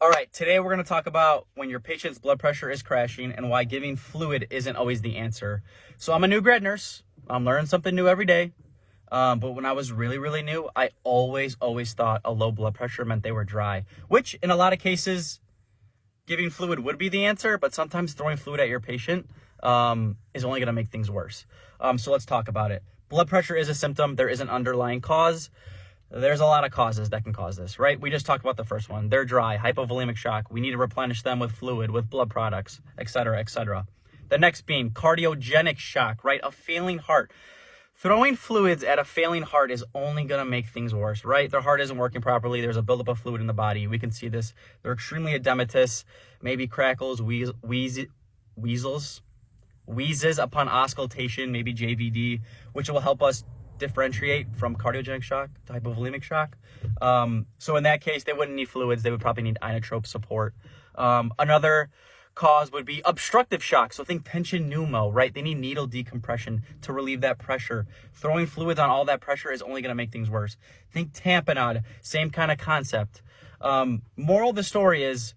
All right, today we're going to talk about when your patient's blood pressure is crashing and why giving fluid isn't always the answer. So I'm a new grad nurse. I'm learning something new every day. But when I was really new, I always thought a low blood pressure meant they were dry, which in a lot of cases, giving fluid would be the answer, but sometimes throwing fluid at your patient is only going to make things worse. So let's talk about it. Blood pressure is a symptom. There is an underlying cause. There's a lot of causes that can cause this, right? We just talked about the first one. They're dry, hypovolemic shock. We need to replenish them with fluid, with blood products, etc., etc. The next being cardiogenic shock, right? A failing heart. Throwing fluids at a failing heart is only going to make things worse, right? Their heart isn't working properly. There's a buildup of fluid in the body. We can see this. They're extremely edematous, maybe crackles, wheezes upon auscultation, maybe JVD, which will help us differentiate from cardiogenic shock to hypovolemic shock. So in that case, they wouldn't need fluids. They would probably need inotrope support. Another cause would be obstructive shock. So think tension pneumo, right? They need needle decompression to relieve that pressure. Throwing fluids on all that pressure is only going to make things worse. Think tamponade, same kind of concept. Moral of the story is,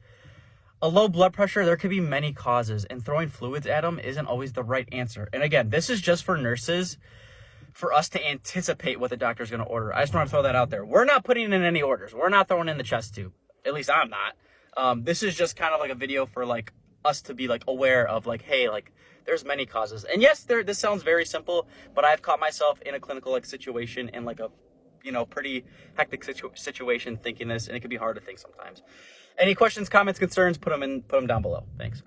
a low blood pressure, there could be many causes, and throwing fluids at them isn't always the right answer. And again, this is just for nurses, for us to anticipate what the doctor's going to order. I just want to throw that out there. We're not putting in any orders. We're not throwing in the chest tube. At least I'm not. This is just kind of like a video for like us to be like aware of like, hey, like there's many causes. And yes, this sounds very simple, but I've caught myself in a clinical like situation in like a, pretty hectic situation thinking this, and it can be hard to think sometimes. Any questions, comments, concerns, put them down below. Thanks.